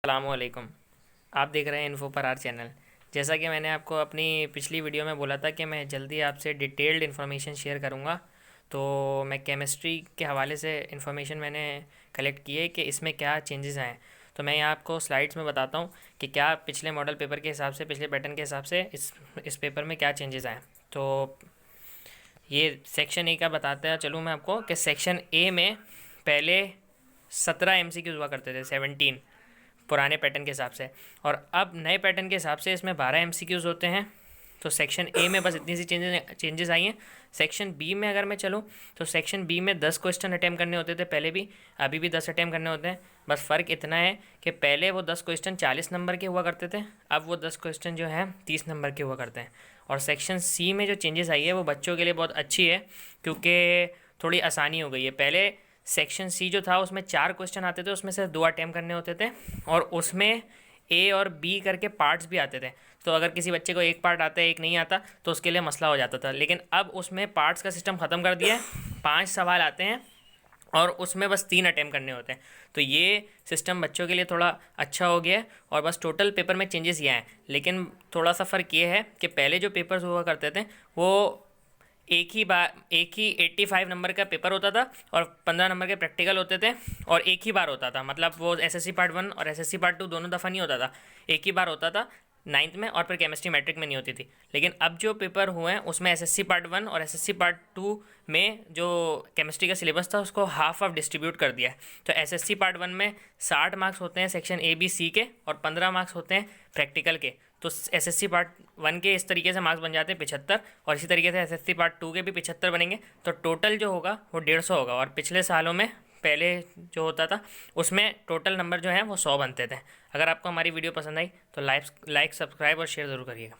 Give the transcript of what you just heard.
अस्सलामुअलैकुम। आप देख रहे हैं इन्फो पर आर चैनल। जैसा कि मैंने आपको अपनी पिछली वीडियो में बोला था कि मैं जल्दी आपसे डिटेल्ड इन्फॉर्मेशन शेयर करूंगा, तो मैं केमिस्ट्री के हवाले से इन्फॉर्मेशन मैंने कलेक्ट की है कि इसमें क्या चेंजेस आए। तो मैं यहाँ आपको स्लाइड्स में बताता हूँ कि क्या पिछले मॉडल पेपर के हिसाब से, पिछले पैटर्न के हिसाब से इस पेपर में क्या चेंजेस आए। तो ये सेक्शन ए का बताता है चलूँ मैं आपको कि सेक्शन ए में पहले 17 MCQs हुआ करते थे, 17 पुराने पैटर्न के हिसाब से, और अब नए पैटर्न के हिसाब से इसमें 12 MCQs होते हैं। तो सेक्शन ए में बस इतनी सी चेंजेस आई हैं। सेक्शन बी में अगर मैं चलूँ तो सेक्शन बी में 10 क्वेश्चन अटैम्प्ट करने होते थे पहले भी, अभी भी 10 अटैम्प्ट करने होते हैं। बस फ़र्क इतना है कि पहले वो 10 क्वेश्चन 40 नंबर के हुआ करते थे, अब वो 10 क्वेश्चन जो है 30 नंबर के हुआ करते हैं। और सेक्शन सी में जो चेंजेस आई है वो बच्चों के लिए बहुत अच्छी है, क्योंकि थोड़ी आसानी हो गई है। पहले सेक्शन सी जो था उसमें 4 क्वेश्चन आते थे, उसमें से 2 अटैम्प्ट करने होते थे, और उसमें ए और बी करके पार्ट्स भी आते थे। तो अगर किसी बच्चे को एक पार्ट आता है, एक नहीं आता, तो उसके लिए मसला हो जाता था। लेकिन अब उसमें पार्ट्स का सिस्टम ख़त्म कर दिया है, 5 सवाल आते हैं और उसमें बस 3 अटैम्प्ट करने होते हैं। तो ये सिस्टम बच्चों के लिए थोड़ा अच्छा हो गया है। और बस टोटल पेपर में चेंजेस ये हैं, लेकिन थोड़ा सा फ़र्क ये है कि पहले जो पेपर्स हुआ करते थे वो एक ही 85 नंबर का पेपर होता था और 15 नंबर के प्रैक्टिकल होते थे, और एक ही बार होता था। मतलब वो एसएससी पार्ट 1 और एसएससी पार्ट 2 दोनों दफ़ा नहीं होता था, एक ही बार होता था 9th में, और फिर केमिस्ट्री मैट्रिक में नहीं होती थी। लेकिन अब जो पेपर हुए हैं उसमें एसएससी पार्ट 1 और एसएससी पार्ट 2 में जो केमिस्ट्री का सिलेबस था उसको हाफ डिस्ट्रीब्यूट कर दिया है। तो एसएससी पार्ट 1 में 60 मार्क्स होते हैं सेक्शन ए बी सी के, और 15 मार्क्स होते हैं प्रैक्टिकल के। तो एसएससी पार्ट 1 के इस तरीके से मार्क्स बन जाते हैं 75, और इसी तरीके से एसएससी पार्ट 2 के भी 75 बनेंगे। तो टोटल जो होगा वो 150 होगा। और पिछले सालों में पहले जो होता था उसमें टोटल नंबर जो है वो 100 बनते थे। अगर आपको हमारी वीडियो पसंद आई तो लाइक, सब्सक्राइब और शेयर ज़रूर करिएगा।